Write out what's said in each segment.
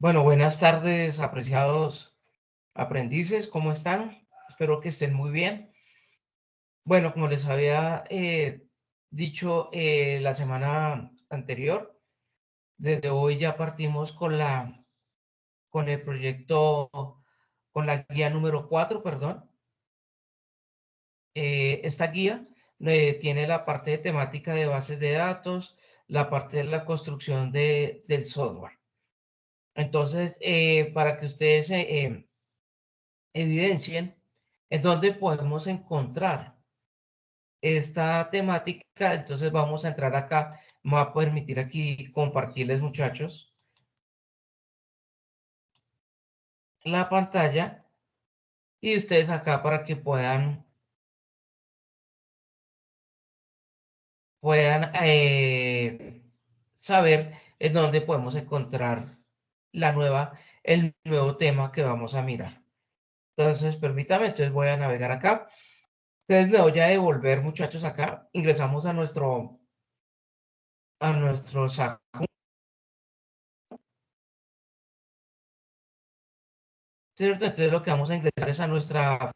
Bueno, buenas tardes, apreciados aprendices, ¿cómo están? Espero que estén muy bien. Bueno, como les había dicho la semana anterior, desde hoy ya partimos con el proyecto, con la guía número 4, perdón. Esta guía tiene la parte de temática de bases de datos, la parte de la construcción del software. Entonces, para que ustedes evidencien en dónde podemos encontrar esta temática. Entonces vamos a entrar acá. Me va a permitir aquí compartirles, muchachos, la pantalla y ustedes acá para que puedan saber en dónde podemos encontrar el nuevo tema que vamos a mirar. Entonces, permítame, entonces voy a navegar acá. Entonces me voy a devolver, muchachos, acá. Ingresamos a nuestro saco. ¿Cierto? Entonces lo que vamos a ingresar es a nuestra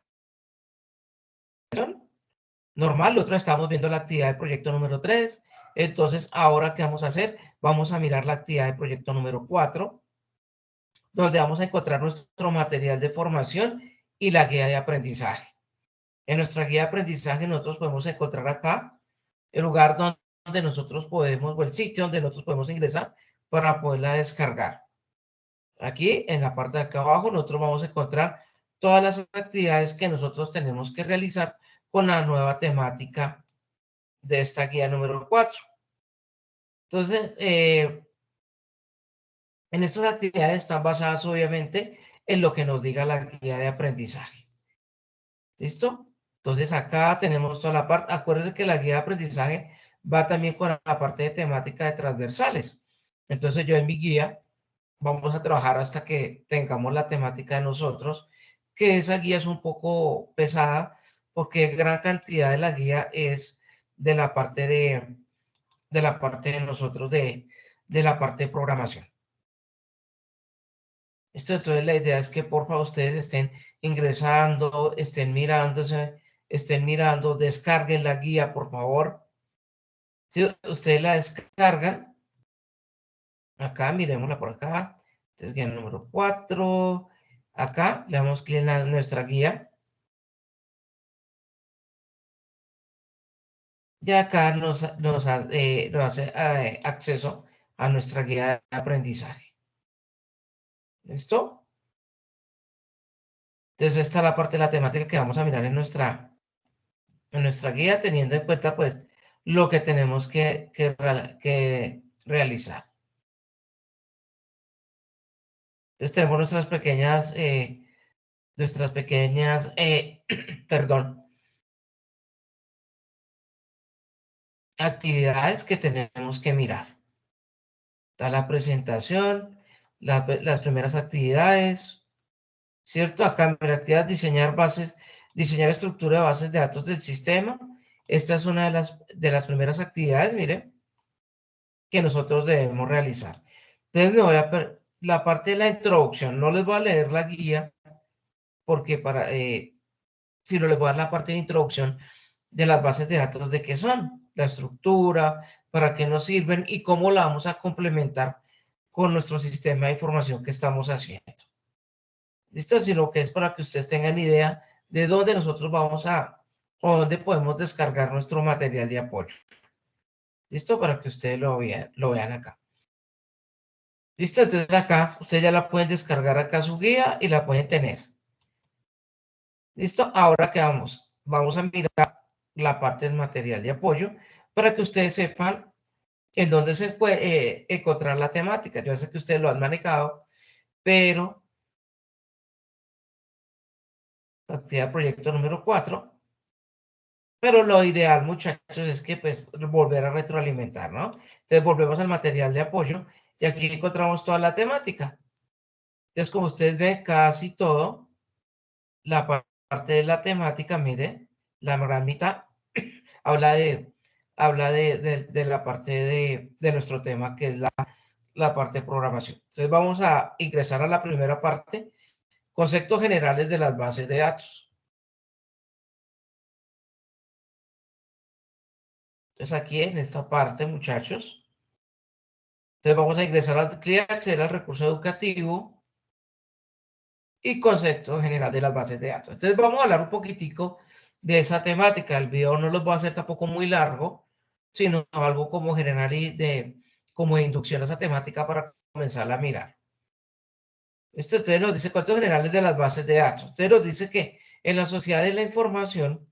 función normal. Nosotros estamos viendo la actividad de proyecto número 3. Entonces, ahora, ¿qué vamos a hacer? Vamos a mirar la actividad de proyecto número 4, donde vamos a encontrar nuestro material de formación y la guía de aprendizaje. En nuestra guía de aprendizaje nosotros podemos encontrar acá el lugar donde nosotros podemos, o el sitio donde nosotros podemos ingresar para poderla descargar. Aquí, en la parte de acá abajo, nosotros vamos a encontrar todas las actividades que nosotros tenemos que realizar con la nueva temática de esta guía número 4. Entonces, en estas actividades están basadas obviamente en lo que nos diga la guía de aprendizaje. ¿Listo? Entonces, acá tenemos toda la parte. Acuérdense que la guía de aprendizaje va también con la parte de temática de transversales. Entonces, yo en mi guía vamos a trabajar hasta que tengamos la temática de nosotros, que esa guía es un poco pesada porque gran cantidad de la guía es de la parte de la parte de nosotros de la parte de programación. Esto, entonces la idea es que por favor ustedes estén ingresando, estén mirando, descarguen la guía, por favor. Si ustedes la descargan, acá, miremosla por acá. Entonces, guía número 4. Acá le damos clic en nuestra guía. Y acá nos hace acceso a nuestra guía de aprendizaje. ¿Listo? Entonces, esta es la parte de la temática que vamos a mirar en nuestra guía, teniendo en cuenta, pues, lo que tenemos que realizar. Entonces, tenemos nuestras pequeñas, perdón, actividades que tenemos que mirar. Está la presentación, las primeras actividades, ¿cierto? Acá en la actividad diseñar estructura de bases de datos del sistema. Esta es una de las primeras actividades, mire, que nosotros debemos realizar. Entonces la parte de la introducción, no les voy a leer la guía porque sino les voy a dar la parte de introducción de las bases de datos, de qué son, la estructura, para qué nos sirven y cómo la vamos a complementar con nuestro sistema de información que estamos haciendo. ¿Listo? Sino que es para que ustedes tengan idea de dónde nosotros o dónde podemos descargar nuestro material de apoyo. ¿Listo? Para que ustedes lo vean acá. ¿Listo? Entonces acá ustedes ya la pueden descargar acá su guía y la pueden tener. ¿Listo? Ahora que vamos a mirar la parte del material de apoyo para que ustedes sepan en dónde se puede encontrar la temática. Yo sé que ustedes lo han manejado, pero actividad proyecto número 4. Pero lo ideal, muchachos, es que pues volver a retroalimentar, ¿no? Entonces volvemos al material de apoyo y aquí encontramos toda la temática. Entonces, como ustedes ven, casi todo, parte de la temática, mire, la gran mitad habla de la parte de nuestro tema, que es la parte de programación. Entonces vamos a ingresar a la primera parte, conceptos generales de las bases de datos. Entonces aquí en esta parte, muchachos, entonces vamos a ingresar al clic, acceder al recurso educativo y concepto general de las bases de datos. Entonces vamos a hablar un poquitico de esa temática. El video no lo voy a hacer tampoco muy largo, sino algo como general y como de inducción a esa temática para comenzar a mirar. Esto entonces nos dice conceptos generales de las bases de datos. Entonces nos dice que en la sociedad de la información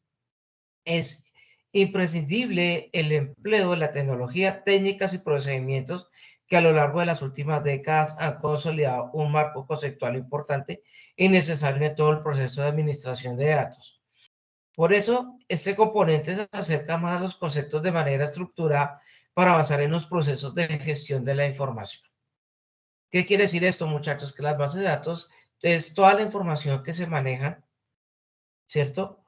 es imprescindible el empleo de la tecnología, técnicas y procedimientos que a lo largo de las últimas décadas han consolidado un marco conceptual importante y necesario en todo el proceso de administración de datos. Por eso, este componente se acerca más a los conceptos de manera estructurada para avanzar en los procesos de gestión de la información. ¿Qué quiere decir esto, muchachos? Que las bases de datos es toda la información que se maneja, ¿cierto?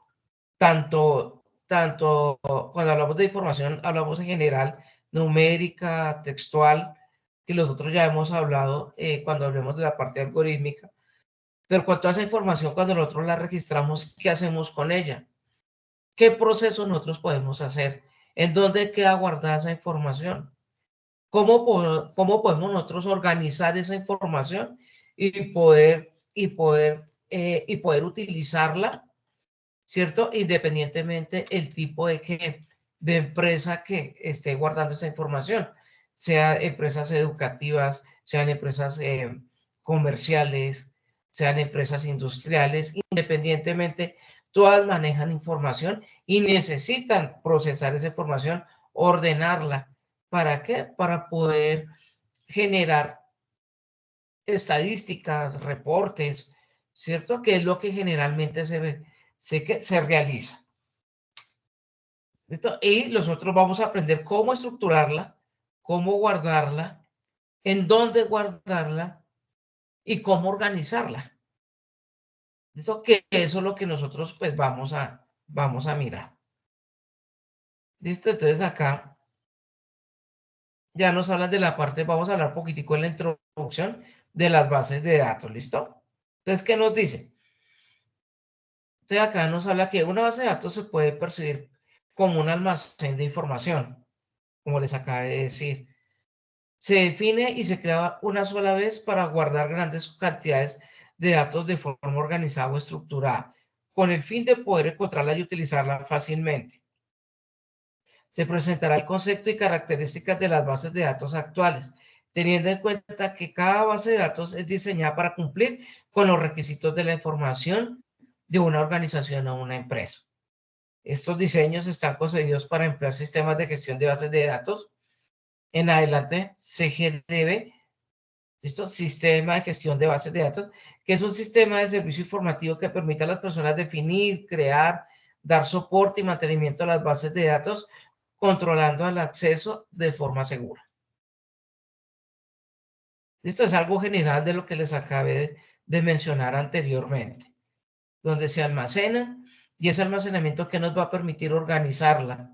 Tanto cuando hablamos de información, hablamos en general numérica, textual, que nosotros ya hemos hablado cuando hablemos de la parte algorítmica. Pero con toda esa información, cuando nosotros la registramos, ¿qué hacemos con ella? ¿Qué proceso nosotros podemos hacer? ¿En dónde queda guardada esa información? ¿Cómo podemos nosotros organizar esa información y poder utilizarla, ¿cierto? Independientemente el tipo de empresa que esté guardando esa información, sea empresas educativas, sean empresas comerciales, sean empresas industriales, independientemente, todas manejan información y necesitan procesar esa información, ordenarla. ¿Para qué? Para poder generar estadísticas, reportes, ¿cierto? Que es lo que generalmente se realiza. ¿Listo? Y nosotros vamos a aprender cómo estructurarla, cómo guardarla, en dónde guardarla y cómo organizarla. ¿Listo? Que eso es lo que nosotros pues vamos a mirar. ¿Listo? Entonces acá ya nos hablan de la parte, vamos a hablar un poquitico en la introducción de las bases de datos. ¿Listo? Entonces, ¿qué nos dice? Entonces acá nos habla que una base de datos se puede percibir como un almacén de información, como les acabé de decir. Se define y se crea una sola vez para guardar grandes cantidades de datos de forma organizada o estructurada, con el fin de poder encontrarla y utilizarla fácilmente. Se presentará el concepto y características de las bases de datos actuales, teniendo en cuenta que cada base de datos es diseñada para cumplir con los requisitos de la información de una organización o una empresa. Estos diseños están concebidos para emplear sistemas de gestión de bases de datos. En adelante, CGDB, ¿listo? Sistema de gestión de bases de datos, que es un sistema de servicio informativo que permite a las personas definir, crear, dar soporte y mantenimiento a las bases de datos, controlando el acceso de forma segura. Esto es algo general de lo que les acabé de mencionar anteriormente, donde se almacenan y ese almacenamiento que nos va a permitir organizarla.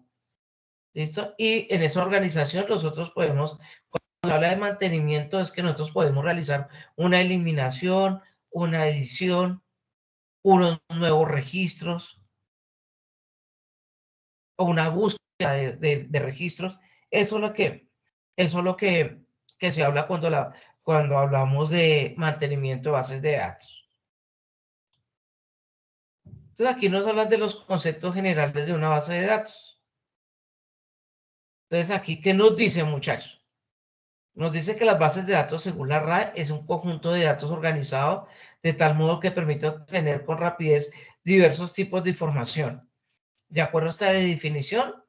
¿Listo? Y en esa organización nosotros podemos, cuando habla de mantenimiento, es que nosotros podemos realizar una eliminación, una edición, unos nuevos registros o una búsqueda de registros. Eso es lo que se habla cuando hablamos de mantenimiento de bases de datos. Entonces aquí nos hablan de los conceptos generales de una base de datos. Entonces aquí, ¿qué nos dice, muchachos? Nos dice que las bases de datos, según la RAE, es un conjunto de datos organizados de tal modo que permite obtener con rapidez diversos tipos de información. De acuerdo a esta definición,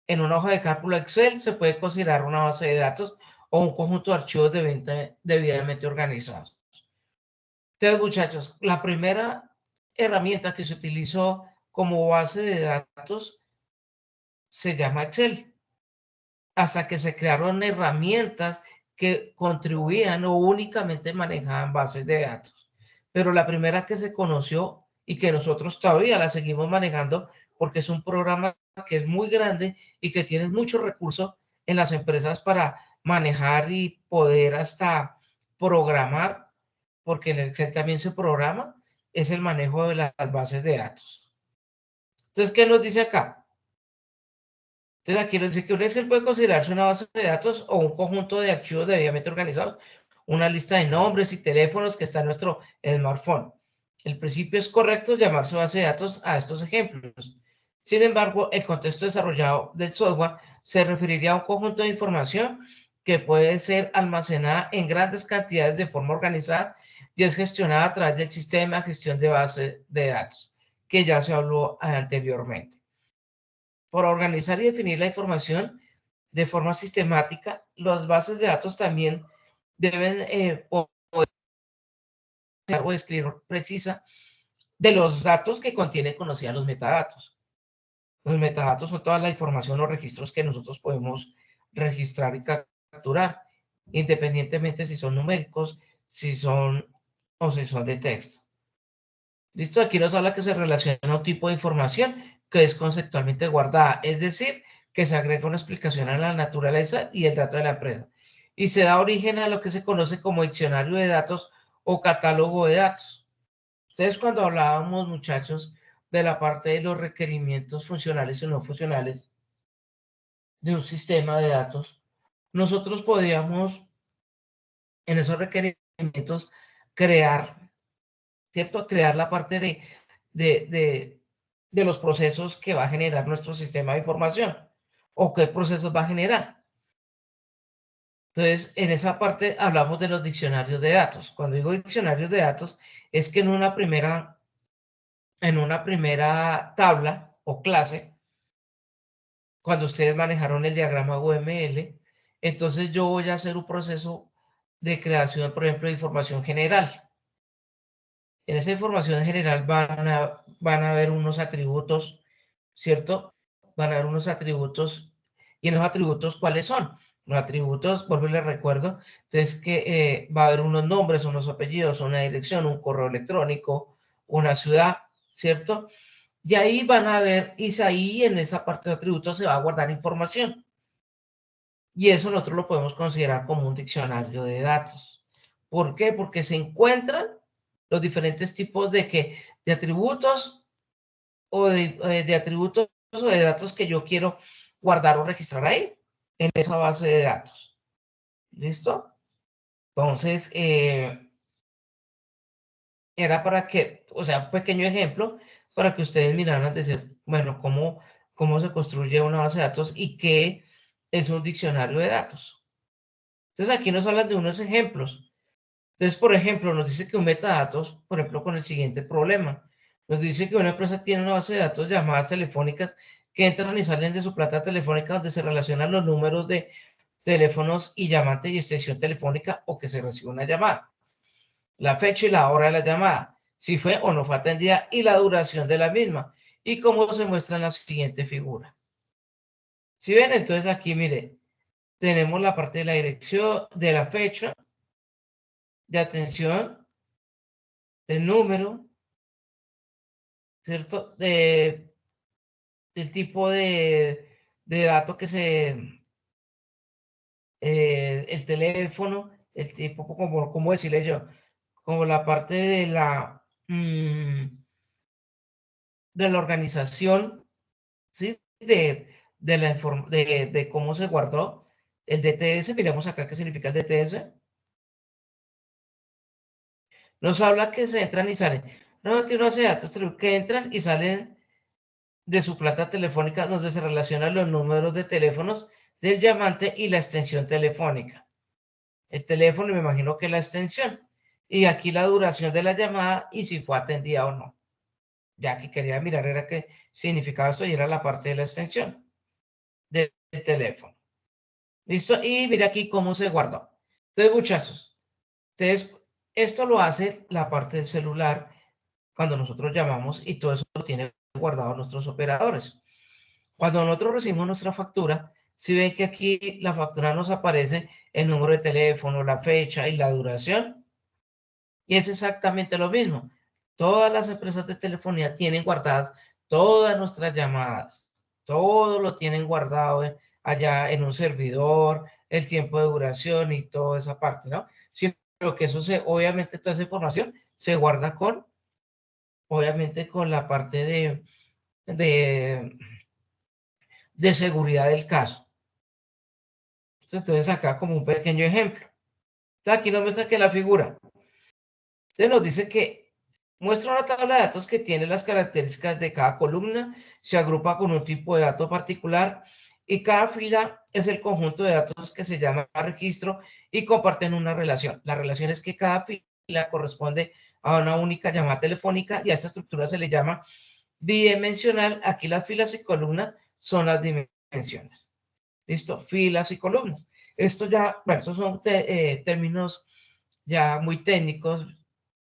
en una hoja de cálculo Excel se puede considerar una base de datos o un conjunto de archivos debidamente organizados. Entonces, muchachos, la primera herramienta que se utilizó como base de datos se llama Excel, hasta que se crearon herramientas que contribuían o únicamente manejaban bases de datos. Pero la primera que se conoció y que nosotros todavía la seguimos manejando porque es un programa que es muy grande y que tiene muchos recursos en las empresas para manejar y poder hasta programar, porque en el Excel también se programa, es el manejo de las bases de datos. Entonces, ¿qué nos dice acá? Entonces, aquí nos dice que un Excel puede considerarse una base de datos o un conjunto de archivos debidamente organizados, una lista de nombres y teléfonos que está en nuestro smartphone. El principio es correcto llamarse base de datos a estos ejemplos. Sin embargo, el contexto desarrollado del software se referiría a un conjunto de información que puede ser almacenada en grandes cantidades de forma organizada y es gestionada a través del sistema de gestión de base de datos, que ya se habló anteriormente. Por organizar y definir la información de forma sistemática, las bases de datos también deben poder o escribir precisa de los datos que contienen conocida los metadatos. Los metadatos son toda la información o registros que nosotros podemos registrar y capturar, independientemente si son numéricos, si son o si son de texto. Listo, aquí nos habla que se relaciona a un tipo de información que es conceptualmente guardada, es decir, que se agrega una explicación a la naturaleza y el dato de la empresa. Y se da origen a lo que se conoce como diccionario de datos o catálogo de datos. Ustedes cuando hablábamos, muchachos, de la parte de los requerimientos funcionales y no funcionales de un sistema de datos, nosotros podíamos en esos requerimientos crear, ¿cierto? Crear la parte de, de, de los procesos que va a generar nuestro sistema de información o qué procesos va a generar. Entonces, en esa parte hablamos de los diccionarios de datos. Cuando digo diccionarios de datos, es que en una primera tabla o clase, cuando ustedes manejaron el diagrama UML, entonces yo voy a hacer un proceso de creación, por ejemplo, de información general. En esa información general van a haber unos atributos, ¿cierto? Van a haber unos atributos. ¿Y en los atributos cuáles son? Los atributos, vuelvo y les recuerdo, entonces que va a haber unos nombres, unos apellidos, una dirección, un correo electrónico, una ciudad, ¿cierto? Y ahí van a ver, y ahí en esa parte de atributos se va a guardar información. Y eso nosotros lo podemos considerar como un diccionario de datos. ¿Por qué? Porque se encuentran los diferentes tipos de atributos o de atributos o de datos que yo quiero guardar o registrar ahí, en esa base de datos. ¿Listo? Entonces, era para que, o sea, un pequeño ejemplo para que ustedes miraran, decir, bueno, cómo se construye una base de datos y qué es un diccionario de datos. Entonces, aquí nos hablan de unos ejemplos. Entonces, por ejemplo, nos dice que un metadatos, por ejemplo, con el siguiente problema, nos dice que una empresa tiene una base de datos llamadas telefónicas que entran y salen de su plata telefónica donde se relacionan los números de teléfonos y llamante y extensión telefónica o que se recibe una llamada, la fecha y la hora de la llamada, si fue o no fue atendida y la duración de la misma y cómo se muestra en la siguiente figura. Si ven, entonces aquí, mire, tenemos la parte de la dirección, de la fecha, de atención, del número, ¿cierto? Del tipo de dato que el teléfono, el tipo, ¿cómo decirle yo? Como la parte de la organización, ¿sí? De cómo se guardó el DTS. Miremos acá qué significa el DTS. Nos habla que se entran y salen. No tiene base de datos que entran y salen de su plata telefónica donde se relacionan los números de teléfonos del llamante y la extensión telefónica. El teléfono, me imagino que la extensión. Y aquí la duración de la llamada y si fue atendida o no. Ya que quería mirar era qué significaba esto y era la parte de la extensión del teléfono. ¿Listo? Y mira aquí cómo se guardó. Entonces, muchachos, entonces, esto lo hace la parte del celular cuando nosotros llamamos y todo eso lo tienen guardado nuestros operadores. Cuando nosotros recibimos nuestra factura, si ven que aquí la factura nos aparece el número de teléfono, la fecha y la duración, y es exactamente lo mismo. Todas las empresas de telefonía tienen guardadas todas nuestras llamadas, todo lo tienen guardado allá en un servidor, el tiempo de duración y toda esa parte, ¿no? Sino que eso obviamente toda esa información se guarda obviamente con la parte de, de seguridad del caso. Entonces acá como un pequeño ejemplo. Entonces aquí nos muestra que la figura. Entonces nos dice que muestra una tabla de datos que tiene las características de cada columna, se agrupa con un tipo de dato particular y cada fila es el conjunto de datos que se llama registro y comparten una relación. La relación es que cada fila corresponde a una única llamada telefónica y a esta estructura se le llama bidimensional. Aquí las filas y columnas son las dimensiones. ¿Listo? Filas y columnas. Esto ya, bueno, estos son términos ya muy técnicos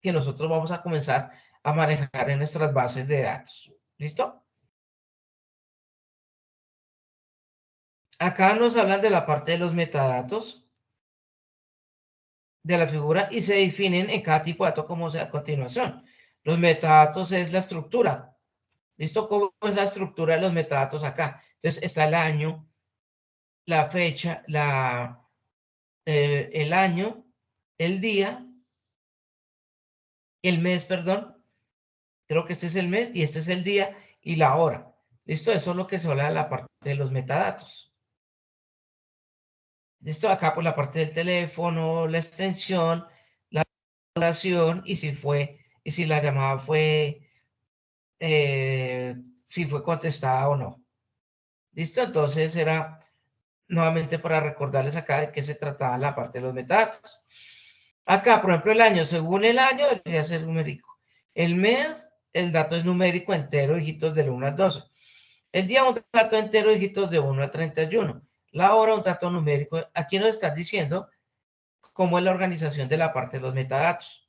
que nosotros vamos a comenzar a manejar en nuestras bases de datos. ¿Listo? Acá nos hablan de la parte de los metadatos de la figura y se definen en cada tipo de dato como sea a continuación. Los metadatos es la estructura. ¿Listo? ¿Cómo es la estructura de los metadatos acá? Entonces está el año, la fecha, el año, el día, el mes, perdón. Creo que este es el mes y este es el día y la hora. ¿Listo? Eso es lo que se habla de la parte de los metadatos. ¿Listo? Acá por la parte del teléfono, la extensión, la duración y si la llamada si fue contestada o no. ¿Listo? Entonces era nuevamente para recordarles acá de qué se trataba la parte de los metadatos. Acá, por ejemplo, el año, según el año, debería ser numérico. El mes, el dato es numérico entero, dígitos del 1 al 12. El día, un dato entero, dígitos de 1 al 31. La hora, un dato numérico. Aquí nos están diciendo cómo es la organización de la parte de los metadatos.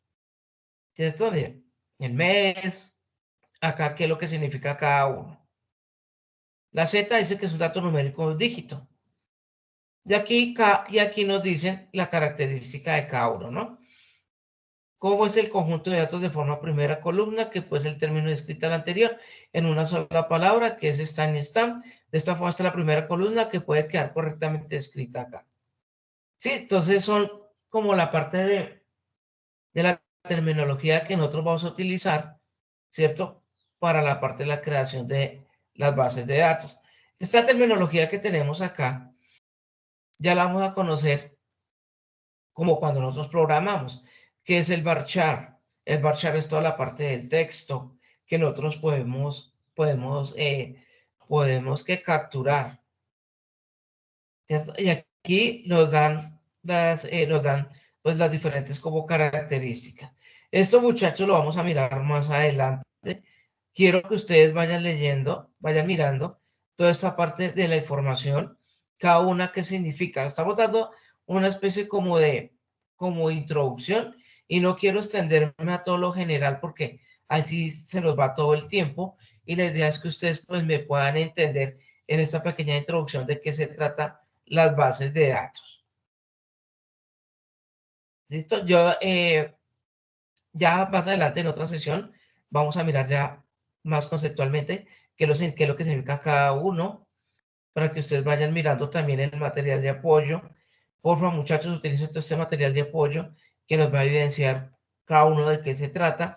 ¿Cierto? Bien. El mes, acá qué es lo que significa cada uno. La Z dice que es un dato numérico dígito. Y aquí nos dicen la característica de cada uno, ¿no? ¿Cómo es el conjunto de datos de forma primera columna? Que pues el término descrito al anterior en una sola palabra, que es stand y stamp. De esta forma está la primera columna que puede quedar correctamente escrita acá. Sí, entonces son como la parte de la terminología que nosotros vamos a utilizar, ¿cierto? Para la parte de la creación de las bases de datos. Esta terminología que tenemos acá, ya la vamos a conocer como cuando nosotros programamos, que es el varchar. El varchar es toda la parte del texto que nosotros podemos que capturar. ¿Cierto? Y aquí nos dan pues las diferentes como características. Esto, muchachos, lo vamos a mirar más adelante. Quiero que ustedes vayan leyendo, vayan mirando toda esta parte de la información, cada una que significa. Estamos dando una especie como introducción y no quiero extenderme a todo lo general porque así se nos va todo el tiempo y la idea es que ustedes pues me puedan entender en esta pequeña introducción de qué se trata las bases de datos. ¿Listo? Ya más adelante en otra sesión vamos a mirar ya más conceptualmente qué es lo que significa cada uno, para que ustedes vayan mirando también en el material de apoyo. Por favor, muchachos, utilicen todo este material de apoyo que nos va a evidenciar cada uno de qué se trata.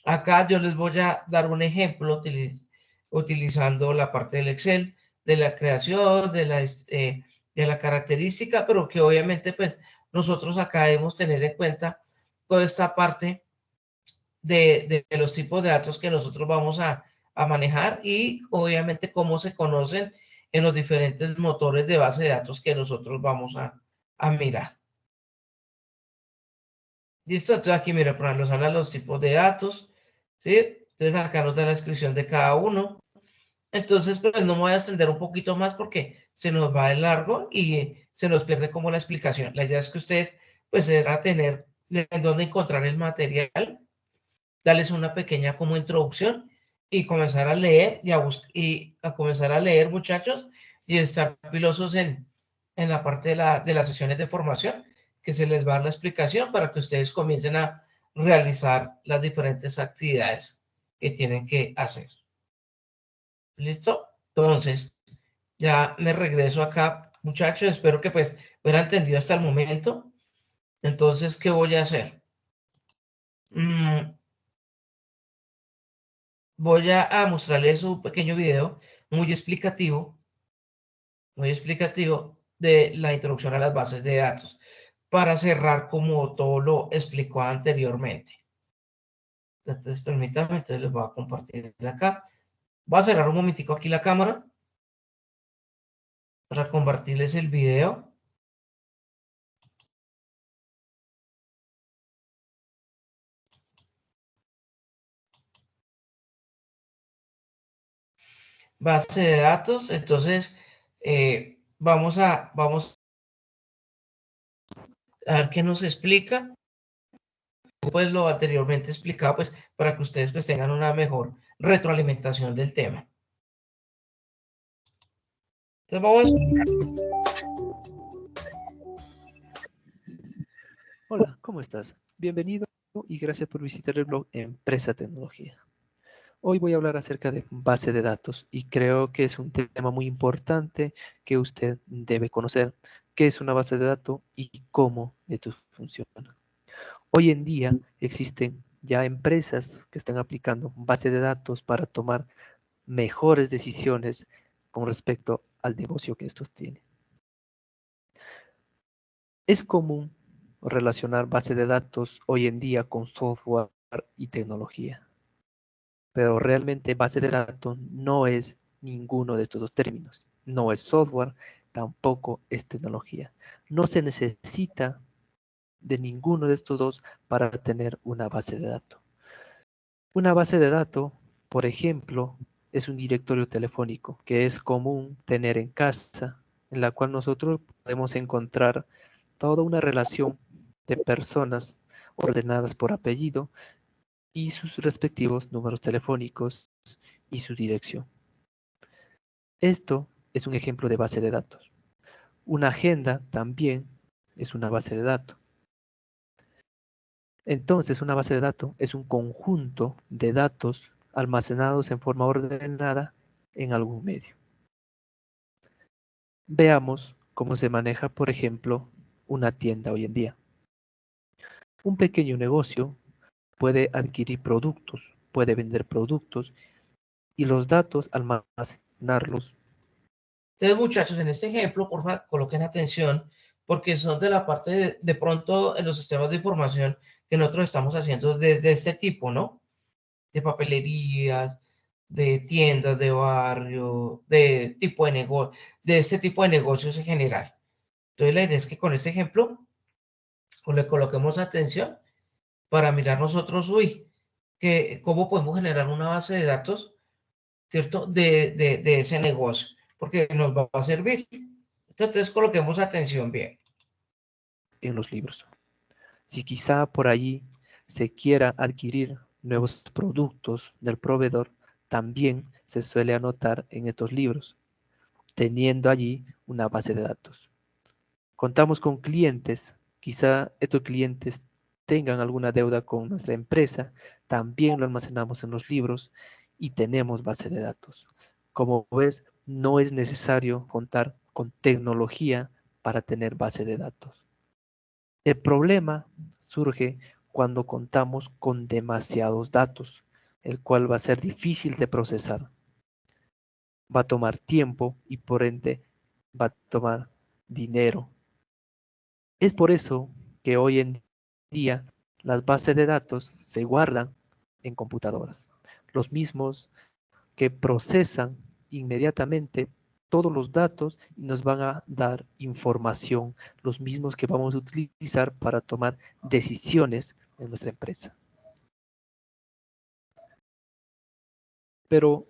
Acá yo les voy a dar un ejemplo utilizando la parte del Excel, de la creación, de la característica, pero que obviamente pues nosotros acá debemos tener en cuenta toda esta parte de los tipos de datos que nosotros vamos a manejar y obviamente cómo se conocen en los diferentes motores de base de datos que nosotros vamos a mirar. ¿Listo? Entonces aquí, mira, por ejemplo, nos habla los tipos de datos, ¿sí? Entonces acá nos da la descripción de cada uno. Entonces, pues no me voy a extender un poquito más porque se nos va de largo y se nos pierde como la explicación. La idea es que ustedes, pues, era tener en dónde encontrar el material, darles una pequeña como introducción y comenzar a leer y a comenzar a leer, muchachos, y estar pilosos en la parte de las sesiones de formación, que se les va a dar la explicación para que ustedes comiencen a realizar las diferentes actividades que tienen que hacer. ¿Listo? Entonces, Ya me regreso acá, muchachos. Espero que pues hubiera entendido hasta el momento. Entonces, ¿qué voy a hacer? Mm, voy a mostrarles un pequeño video muy explicativo de la introducción a las bases de datos para cerrar como todo lo explicó anteriormente. Entonces, permítanme, entonces les voy a compartir de acá. Voy a cerrar un momentico aquí la cámara para compartirles el video. Base de datos, entonces vamos a ver qué nos explica, pues lo anteriormente explicado, pues para que ustedes pues tengan una mejor retroalimentación del tema. Entonces Hola, ¿cómo estás? Bienvenido y gracias por visitar el blog Empresa Tecnología. Hoy voy a hablar acerca de base de datos y creo que es un tema muy importante que usted debe conocer. ¿Qué es una base de datos y cómo esto funciona? Hoy en día existen ya empresas que están aplicando base de datos para tomar mejores decisiones con respecto al negocio que estos tienen. Es común relacionar base de datos hoy en día con software y tecnología, pero realmente base de datos no es ninguno de estos dos términos. No es software, tampoco es tecnología. No se necesita de ninguno de estos dos para tener una base de datos. Una base de datos, por ejemplo, es un directorio telefónico que es común tener en casa, en la cual nosotros podemos encontrar toda una relación de personas ordenadas por apellido y sus respectivos números telefónicos y su dirección. Esto es un ejemplo de base de datos. Una agenda también es una base de datos. Entonces, una base de datos es un conjunto de datos almacenados en forma ordenada en algún medio. Veamos cómo se maneja, por ejemplo, una tienda hoy en día. Un pequeño negocio puede adquirir productos, puede vender productos y los datos almacenarlos. entonces, muchachos, en este ejemplo, por favor, coloquen atención, porque son de la parte de pronto en los sistemas de información que nosotros estamos haciendo desde este tipo, ¿no? De papelerías, de tiendas de barrio, de tipo de negocio, de este tipo de negocios en general. Entonces, la idea es que con este ejemplo, pues, le coloquemos atención para mirar nosotros, uy, que, cómo podemos generar una base de datos, ¿cierto? De ese negocio, porque nos va a servir. Entonces, coloquemos atención bien. En los libros. Si quizá por allí se quiera adquirir nuevos productos del proveedor, también se suele anotar en estos libros, teniendo allí una base de datos. Contamos con clientes, quizá estos clientes tengan alguna deuda con nuestra empresa, también lo almacenamos en los libros y tenemos base de datos. Como ves, no es necesario contar con tecnología para tener base de datos. El problema surge cuando contamos con demasiados datos, el cual va a ser difícil de procesar. Va a tomar tiempo y por ende va a tomar dinero. Es por eso que hoy en día las bases de datos se guardan en computadoras, los mismos que procesan inmediatamente todos los datos y nos van a dar información, los mismos que vamos a utilizar para tomar decisiones en nuestra empresa. Pero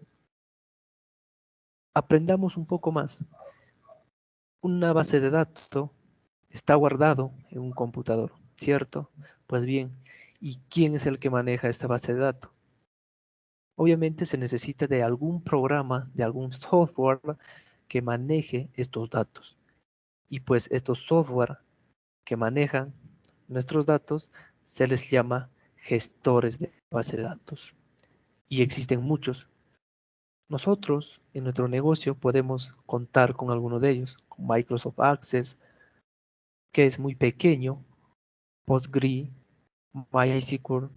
aprendamos un poco más. Una base de datos está guardado en un computador, ¿cierto? Pues bien, ¿y quién es el que maneja esta base de datos? Obviamente se necesita de algún programa, de algún software que maneje estos datos. Y pues estos software que manejan nuestros datos se les llama gestores de base de datos. Y existen muchos. Nosotros en nuestro negocio podemos contar con alguno de ellos, con Microsoft Access, que es muy pequeño, PostgreSQL, MySQL,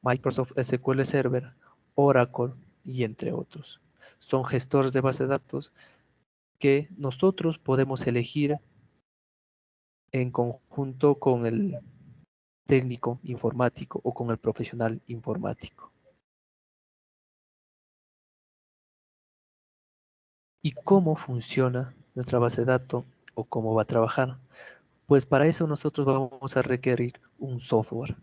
Microsoft SQL Server, Oracle y entre otros. Son gestores de base de datos que nosotros podemos elegir en conjunto con el técnico informático o con el profesional informático. ¿Y cómo funciona nuestra base de datos o cómo va a trabajar? Pues para eso nosotros vamos a requerir un software.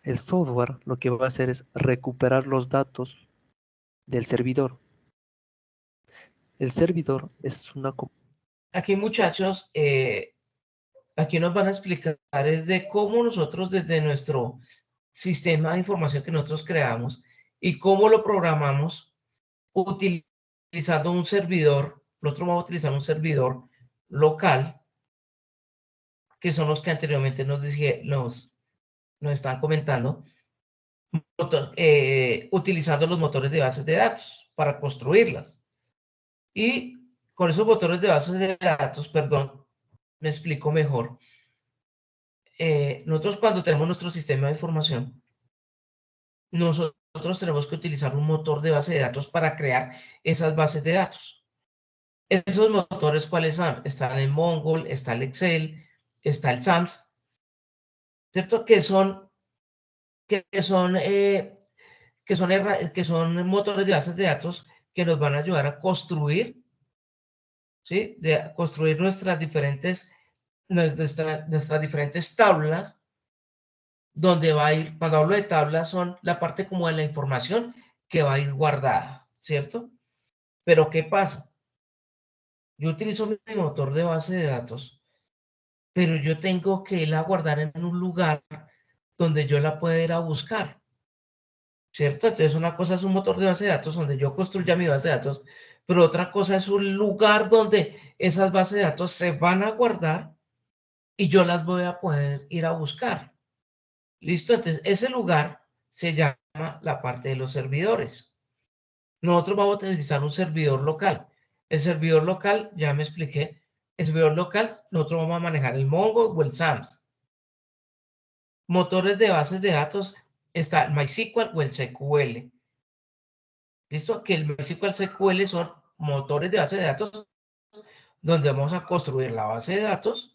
El software lo que va a hacer es recuperar los datos del servidor. El servidor es una... Aquí, muchachos, aquí nos van a explicar es de cómo nosotros desde nuestro sistema de información que nosotros creamos y cómo lo programamos utilizando un servidor. Nosotros vamos a utilizar un servidor local, que son los que anteriormente nos están comentando, utilizando los motores de bases de datos para construirlas. Y con esos motores de bases de datos, perdón, me explico mejor. Nosotros cuando tenemos nuestro sistema de información, nosotros tenemos que utilizar un motor de base de datos para crear esas bases de datos. Esos motores, ¿cuáles son? Están el Mongo, está el Excel, está el SAMS, ¿cierto? Que son motores de bases de datos que nos van a ayudar a construir, ¿sí? De construir nuestras diferentes tablas, donde va a ir, cuando hablo de tablas, son la parte como de la información que va a ir guardada, ¿cierto? Pero ¿qué pasa? Yo utilizo mi motor de base de datos, pero yo tengo que irla a guardar en un lugar donde yo la pueda ir a buscar, ¿cierto? Entonces una cosa es un motor de base de datos donde yo construya mi base de datos, pero otra cosa es un lugar donde esas bases de datos se van a guardar y yo las voy a poder ir a buscar. ¿Listo? Entonces ese lugar se llama la parte de los servidores. Nosotros vamos a utilizar un servidor local. El servidor local, ya me expliqué, el servidor local, nosotros vamos a manejar el Mongo o el SAMS. Motores de bases de datos, está el MySQL o el SQL. ¿Listo? Que el MySQL SQL son motores de base de datos donde vamos a construir la base de datos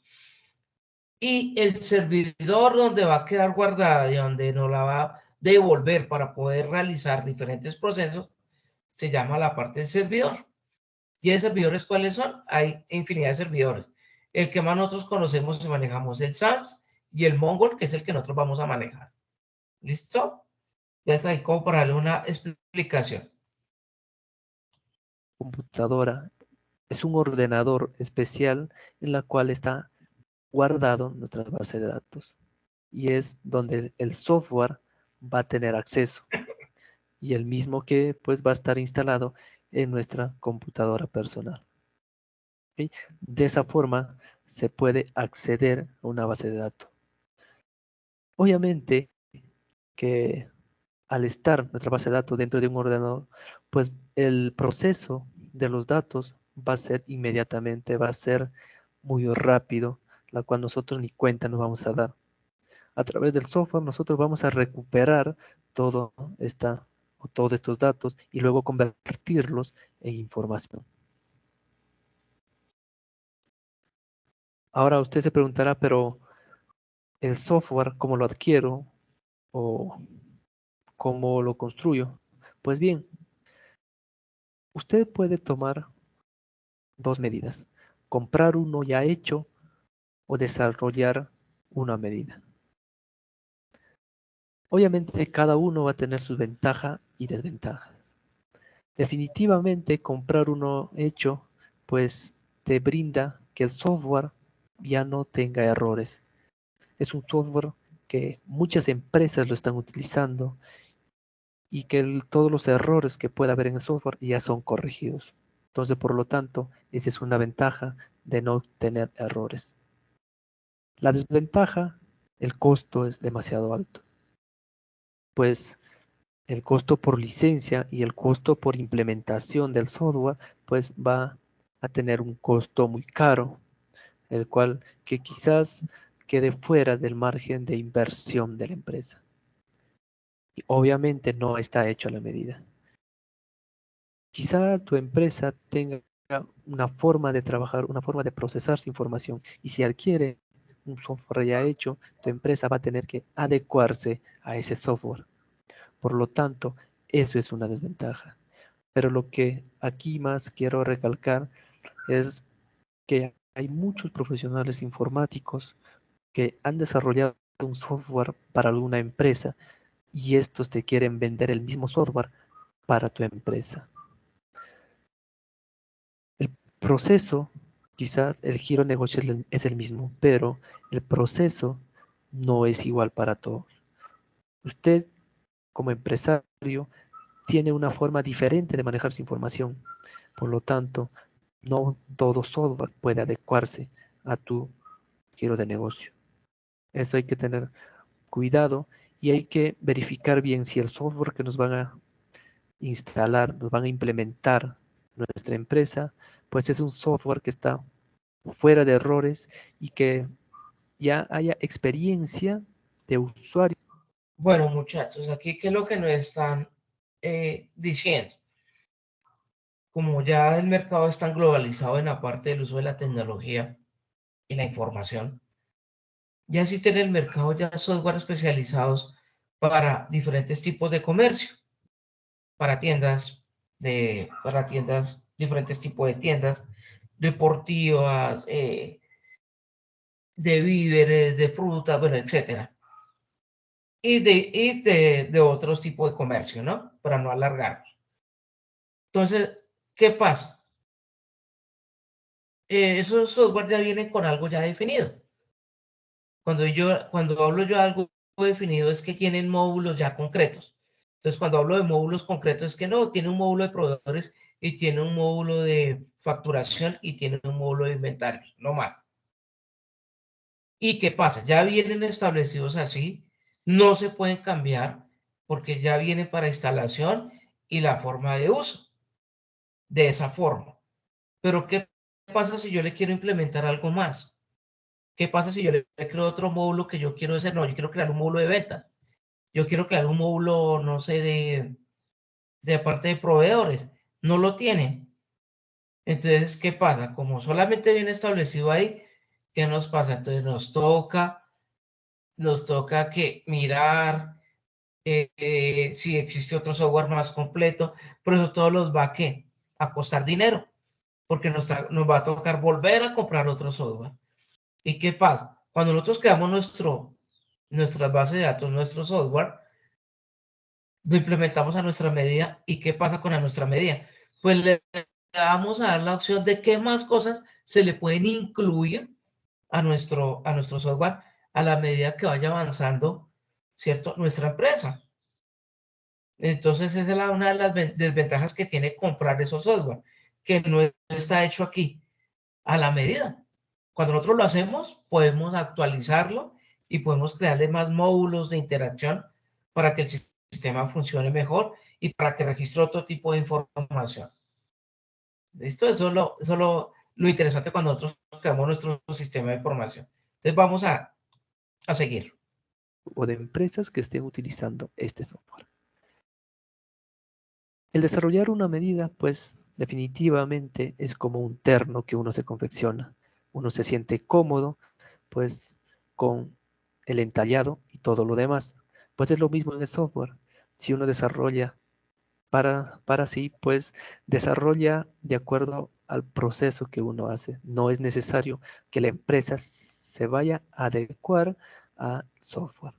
y el servidor donde va a quedar guardada y donde nos la va a devolver para poder realizar diferentes procesos, se llama la parte del servidor. ¿Y de servidores cuáles son? Hay infinidad de servidores. El que más nosotros conocemos y manejamos el SAMS y el Mongo, que es el que nosotros vamos a manejar. ¿Listo? Ya está ahí como para darle una explicación. computadora es un ordenador especial en la cual está guardado nuestra base de datos y es donde el software va a tener acceso y el mismo que pues va a estar instalado en nuestra computadora personal. ¿Ok? De esa forma se puede acceder a una base de datos. Obviamente que al estar nuestra base de datos dentro de un ordenador, pues el proceso de los datos va a ser inmediatamente, va a ser muy rápido, la cual nosotros ni cuenta nos vamos a dar. A través del software nosotros vamos a recuperar todo todos estos datos y luego convertirlos en información. Ahora usted se preguntará, pero el software, ¿cómo lo adquiero o cómo lo construyo? Pues bien, usted puede tomar dos medidas: comprar uno ya hecho o desarrollar una medida. Obviamente cada uno va a tener sus ventajas y desventajas. Definitivamente comprar uno hecho pues te brinda que el software ya no tenga errores. Es un software que muchas empresas lo están utilizando y que todos los errores que pueda haber en el software ya son corregidos. Entonces, por lo tanto, esa es una ventaja de no tener errores. La desventaja, el costo es demasiado alto. Pues el costo por licencia y el costo por implementación del software, pues va a tener un costo muy caro, el cual que quizás quede fuera del margen de inversión de la empresa. Y obviamente no está hecho a la medida. Quizá tu empresa tenga una forma de trabajar, una forma de procesar su información, y si adquiere un software ya hecho, tu empresa va a tener que adecuarse a ese software. Por lo tanto, eso es una desventaja. Pero lo que aquí más quiero recalcar es que hay muchos profesionales informáticos que han desarrollado un software para alguna empresa y estos te quieren vender el mismo software para tu empresa. El proceso, quizás el giro de negocio es el mismo, pero el proceso no es igual para todos. Usted, como empresario, tiene una forma diferente de manejar su información. Por lo tanto, no todo software puede adecuarse a tu giro de negocio. Eso hay que tener cuidado y hay que verificar bien si el software que nos van a instalar, nos van a implementar nuestra empresa, pues es un software que está fuera de errores y que ya haya experiencia de usuario. Bueno, muchachos, aquí qué es lo que nos están diciendo. Como ya el mercado es tan globalizado en la parte del uso de la tecnología y la información, ya existen en el mercado ya software especializados para diferentes tipos de comercio, para tiendas, diferentes tipos de tiendas, deportivas, de víveres, de frutas, bueno, etcétera. Y de otros tipos de comercio, ¿no? Para no alargar. Entonces, ¿qué pasa? Esos software ya vienen con algo ya definido. Cuando hablo yo de algo definido es que tienen módulos ya concretos. Entonces, cuando hablo de módulos concretos es que no, tiene un módulo de proveedores y tiene un módulo de facturación y tiene un módulo de inventarios, no más. ¿Y qué pasa? Ya vienen establecidos así, no se pueden cambiar porque ya vienen para instalación y la forma de uso de esa forma. Pero ¿qué pasa si yo le quiero implementar algo más? ¿Qué pasa si yo le creo otro módulo que yo quiero hacer? No, yo quiero crear un módulo de ventas. Yo quiero crear un módulo, no sé, de parte de proveedores. No lo tienen. Entonces, ¿qué pasa? Como solamente viene establecido ahí, ¿qué nos pasa? Entonces nos toca que mirar si existe otro software más completo, pero eso todos los va a costar dinero, porque nos va a tocar volver a comprar otro software. ¿Y qué pasa? Cuando nosotros creamos nuestra base de datos, nuestro software, lo implementamos a nuestra medida. ¿Y qué pasa con a nuestra medida? Pues le vamos a dar la opción de qué más cosas se le pueden incluir a nuestro software a la medida que vaya avanzando, ¿cierto? Nuestra empresa. Entonces, esa es una de las desventajas que tiene comprar esos software, que no está hecho aquí a la medida. Cuando nosotros lo hacemos, podemos actualizarlo y podemos crearle más módulos de interacción para que el sistema funcione mejor y para que registre otro tipo de información. ¿Listo? Eso es lo interesante cuando nosotros creamos nuestro sistema de información. Entonces, vamos a seguir. O de empresas que estén utilizando este software. El desarrollar una medida, pues definitivamente es como un terno que uno se confecciona. Uno se siente cómodo, pues con el entallado y todo lo demás. Pues es lo mismo en el software. Si uno desarrolla para sí, pues desarrolla de acuerdo al proceso que uno hace. No es necesario que la empresa se vaya a adecuar al software.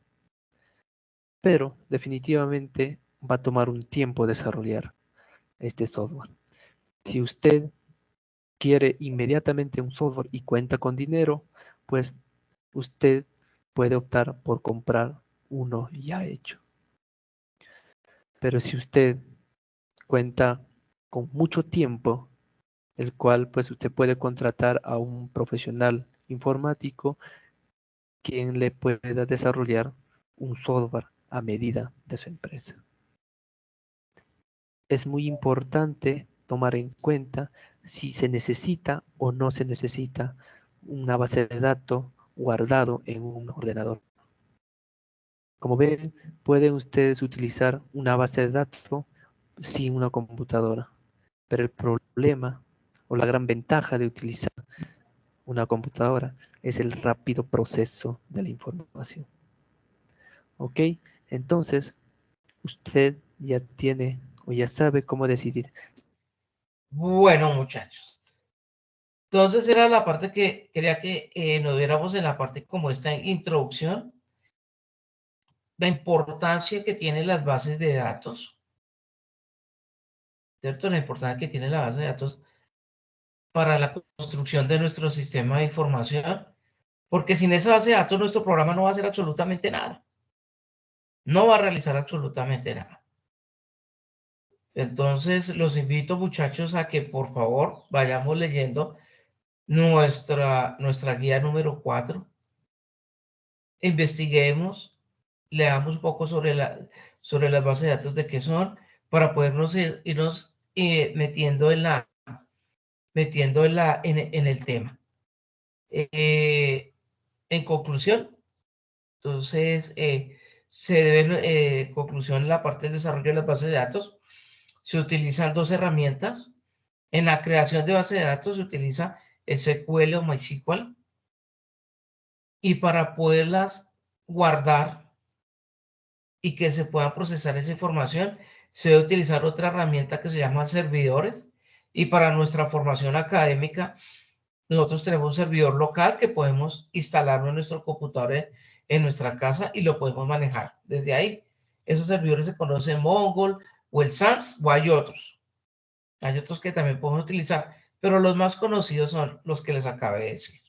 Pero definitivamente va a tomar un tiempo desarrollar este software. Si usted quiere inmediatamente un software y cuenta con dinero, pues usted puede optar por comprar uno ya hecho. Pero si usted cuenta con mucho tiempo, el cual pues usted puede contratar a un profesional informático quien le pueda desarrollar un software a medida de su empresa. es muy importante tomar en cuenta si se necesita o no se necesita una base de datos guardado en un ordenador. Como ven, pueden ustedes utilizar una base de datos sin una computadora, pero el problema o la gran ventaja de utilizar una computadora es el rápido proceso de la información. ¿Ok? Entonces, usted ya tiene o ya sabe cómo decidir. Bueno, muchachos. Entonces era la parte que quería que nos viéramos en la parte como esta introducción, la importancia que tienen las bases de datos, ¿cierto? La importancia que tiene la base de datos para la construcción de nuestro sistema de información, porque sin esa base de datos nuestro programa no va a hacer absolutamente nada, no va a realizar absolutamente nada. Entonces los invito, muchachos, a que por favor vayamos leyendo nuestra guía número 4, investiguemos, leamos un poco sobre las bases de datos de qué son, para podernos irnos metiendo en el tema. En conclusión, entonces, conclusión, en la parte del desarrollo de las bases de datos, se utilizan dos herramientas. En la creación de base de datos se utiliza el SQL o MySQL, y para poderlas guardar y que se pueda procesar esa información, se debe utilizar otra herramienta que se llama servidores. Y para nuestra formación académica, nosotros tenemos un servidor local que podemos instalarlo en nuestro computador en nuestra casa y lo podemos manejar desde ahí. Esos servidores se conocen Mongo o el SAMS, o hay otros. Hay otros que también podemos utilizar, pero los más conocidos son los que les acabé de decir.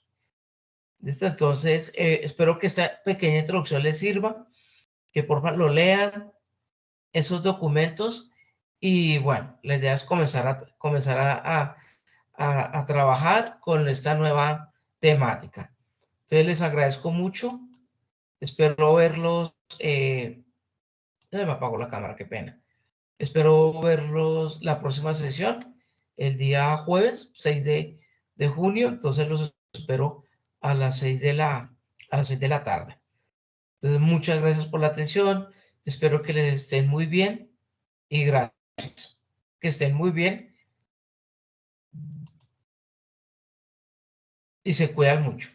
¿Listo? Entonces, espero que esta pequeña introducción les sirva, que por favor lo lean, esos documentos, y bueno, la idea es comenzar a trabajar con esta nueva temática. Entonces les agradezco mucho, espero verlos, me apagó la cámara, qué pena. Espero verlos la próxima sesión, el día jueves 6 de junio, entonces los espero a las 6 de la tarde. Entonces, muchas gracias por la atención, espero que les estén muy bien y gracias. Que estén muy bien y se cuidan mucho.